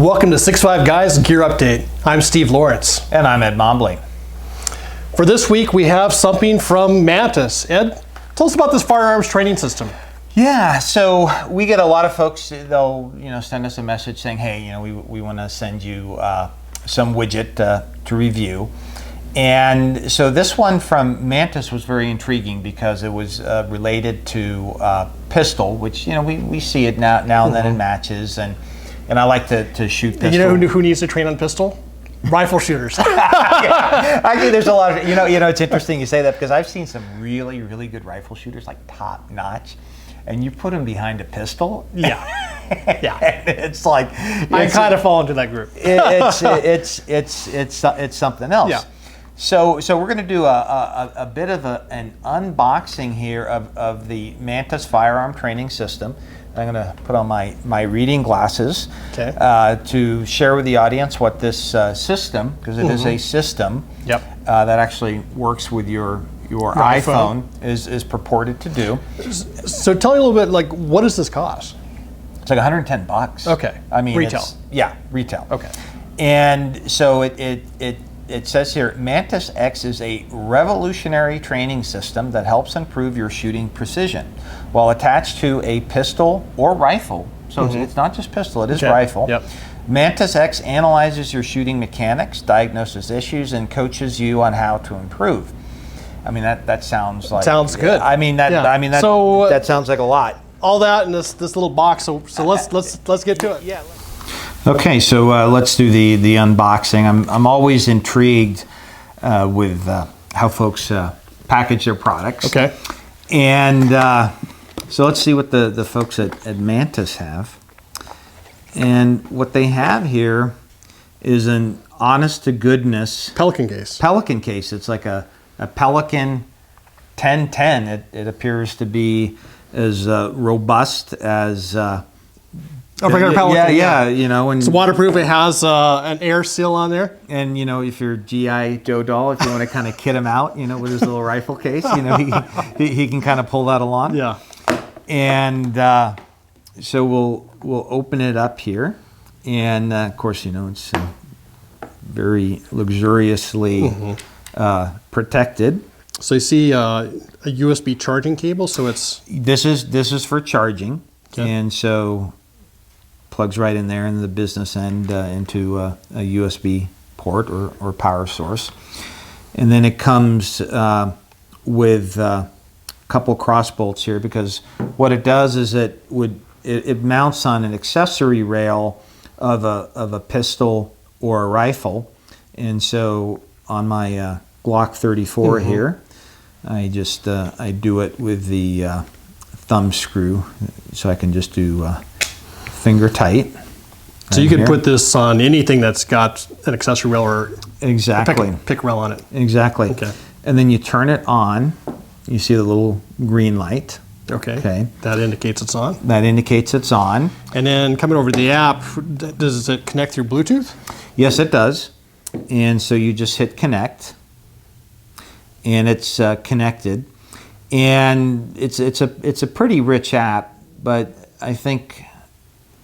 Welcome to 6'5 Guys Gear Update. I'm Steve Lawrence. And I'm Ed Mombly. For this week, we have something from Mantis. Ed, tell us about this firearms training system. Yeah, so we get a lot of folks, they'll send us a message saying, hey, we want to send you some widget to review. And so this one from Mantis was very intriguing because it was related to pistol, which we see it now and then in matches, and I like to shoot pistol. You know who needs to train on pistol? Rifle shooters. Yeah. Actually, there's a lot of it's interesting you say that because I've seen some really, really good rifle shooters, like top notch, and you put them behind a pistol. Yeah. And it's like I kind of fall into that group. It's something else. Yeah. So we're going to do a bit of an unboxing here of the Mantis firearm training system. I'm going to put on my reading glasses to share with the audience what this system, because it is a system that actually works with your iPhone is purported to do. So tell me a little bit, like, what does this cost? It's like $110. Okay. I mean, retail. Retail. Okay. And so it says here, Mantis X is a revolutionary training system that helps improve your shooting precision while attached to a pistol or rifle. So it's not just pistol, it is rifle. Yep. Mantis X analyzes your shooting mechanics, diagnoses issues, and coaches you on how to improve. I mean, that sounds like... Sounds good. That sounds like a lot. All that in this little box, so let's get to it. Yeah. Okay, so let's do the unboxing. I'm always intrigued with how folks package their products. Okay. And so let's see what the folks at Mantis have. And what they have here is an honest-to-goodness Pelican case. Pelican case. It's like a Pelican 1010. It appears to be as robust as... Pelican. Yeah. And it's waterproof. It has an air seal on there. And if you're G.I. Joe doll, if you want to kind of kid him out, with his little rifle case, he can kind of pull that along. Yeah. And so we'll open it up here, and of course, it's very luxuriously protected. So you see a USB charging cable. So this is for charging, and so plugs right in there in the business end into a USB port or power source. And then it comes with a couple cross bolts here, because what it does is it mounts on an accessory rail of a pistol or a rifle. And so on my Glock 34 here, I just I do it with the thumb screw, so I can just do finger tight. So you could put this on anything that's got an accessory rail or a pick rail on it. Exactly. Okay. And then you turn it on. You see the little green light. Okay. That indicates it's on. That indicates it's on. And then coming over to the app, does it connect through Bluetooth? Yes, it does. And so you just hit connect, and it's connected. And it's a pretty rich app, but I think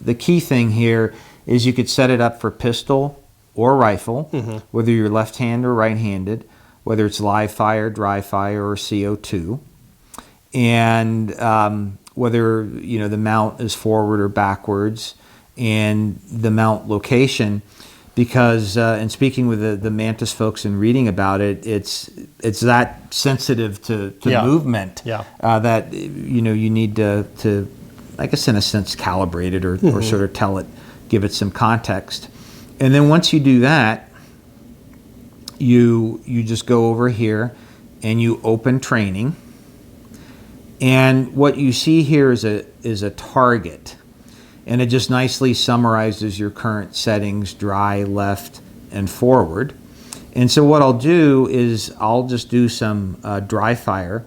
the key thing here is you could set it up for pistol or rifle, whether you're left-handed or right-handed, whether it's live fire, dry fire, or CO2, and whether the mount is forward or backwards, and the mount location. Because in speaking with the Mantis folks and reading about it, it's that sensitive to movement that you need to I guess in a sense calibrate it or sort of give it some context. And then once you do that, you just go over here and you open training. And what you see here is a target. And it just nicely summarizes your current settings, dry, left, and forward. And so what I'll do is I'll just do some dry fire,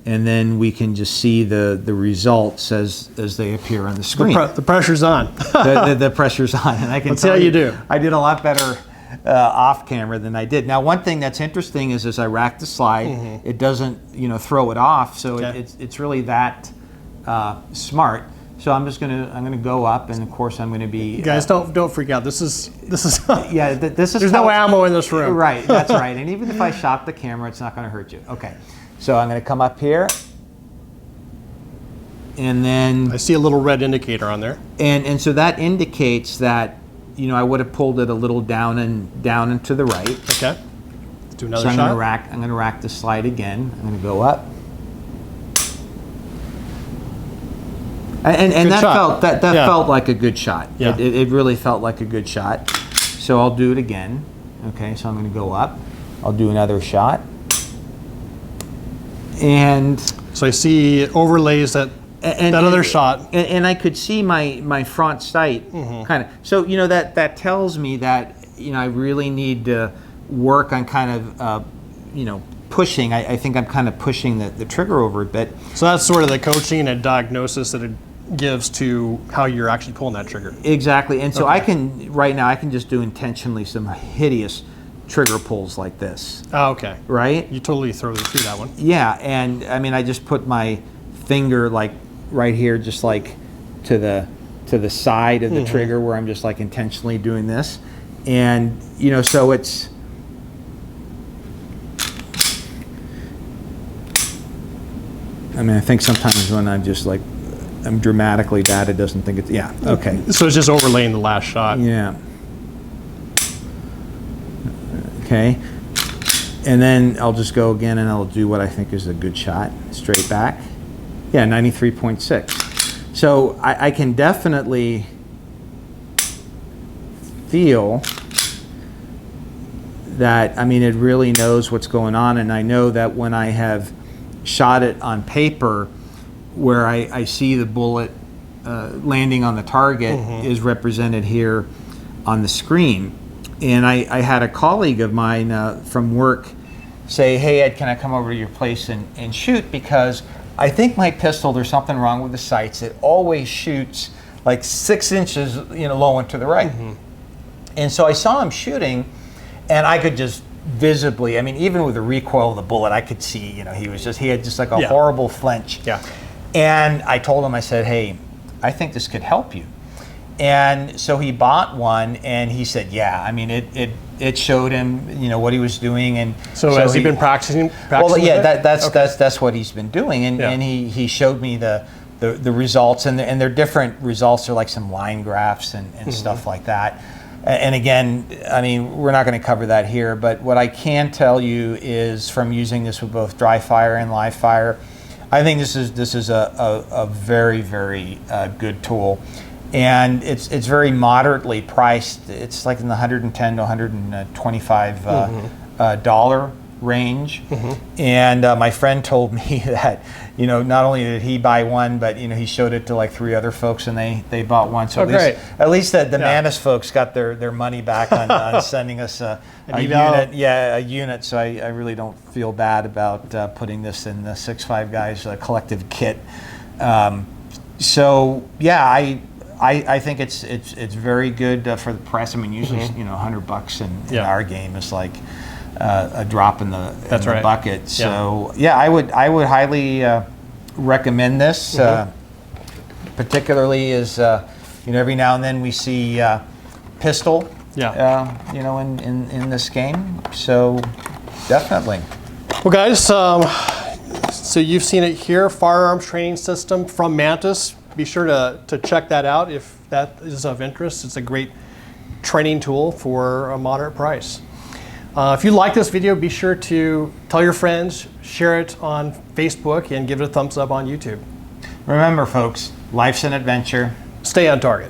and then we can just see the results as they appear on the screen. The pressure's on. the pressure's on, and I can Let's see how you do. I did a lot better off camera than I did. Now, one thing that's interesting is as I rack the slide, it doesn't throw it off, so it's really that smart. So I'm gonna go up, and of course I'm gonna be. You guys, don't freak out. This is Yeah, this is. There's no ammo in this room. Right, that's right. And even if I shot the camera, it's not gonna hurt you. Okay, so I'm gonna come up here, and then I see a little red indicator on there. and so that indicates that I would have pulled it a little down and to the right. Okay. Let's do another So shot. I'm gonna rack the slide again. I'm gonna go up. And that shot. felt like a good shot. Yeah. It really felt like a good shot. So I'll do it again. Okay, so I'm going to go up. I'll do another shot. And So I see it overlays that other shot. And I could see my front sight kind of. So that tells me that I really need to work on kind of pushing. I think I'm kind of pushing the trigger over a bit. So that's sort of the coaching and diagnosis that it gives to how you're actually pulling that trigger. Exactly. And so right now I can just do intentionally some hideous trigger pulls like this. Oh, okay. Right? You totally throw through that one. Yeah, and I mean I just put my finger like right here, just like to the side of the trigger where I'm just like intentionally doing this. And so it's I think sometimes when I'm dramatically bad, it doesn't think it's, okay. So it's just overlaying the last shot. Yeah. Okay. And then I'll just go again and I'll do what I think is a good shot, straight back. Yeah, 93.6. So I can definitely feel that, it really knows what's going on, and I know that when I have shot it on paper, where I see the bullet landing on the target is represented here on the screen. And I had a colleague of mine from work say, "Hey Ed, can I come over to your place and shoot? Because I think my pistol, there's something wrong with the sights. It always shoots like 6 inches low and to the right." And so I saw him shooting, and I could just visibly, even with the recoil of the bullet, I could see, he had just like a horrible flinch. Yeah. And I told him, I said, "Hey, I think this could help you." And so he bought one, and he said, "Yeah, it showed him, what he was doing." And so has he been practicing? Well, yeah, with it? that's what he's been doing, and he showed me the results, and they're different results. They're like some line graphs and stuff like that. And again, we're not going to cover that here, but what I can tell you is from using this with both dry fire and live fire, I think this is a very, very good tool. And it's very moderately priced. It's like in the $110 to $125 dollar range. And my friend told me that not only did he buy one, but he showed it to like 3 other folks, and they bought one. So at least the Mantis folks got their money back on sending us a unit. Yeah, a unit. So I really don't feel bad about putting this in the 6.5 Guys collective kit. So yeah, I think it's very good for the press. Usually $100 in our game is like a drop in the bucket. So yeah, I would highly recommend this, particularly as every now and then we see pistol, in this game. So definitely. Well, guys, so you've seen it here, firearms training system from Mantis. Be sure to check that out if that is of interest. It's a great training tool for a moderate price. If you like this video, be sure to tell your friends, share it on Facebook, and give it a thumbs up on YouTube. Remember, folks, life's an adventure. Stay on target.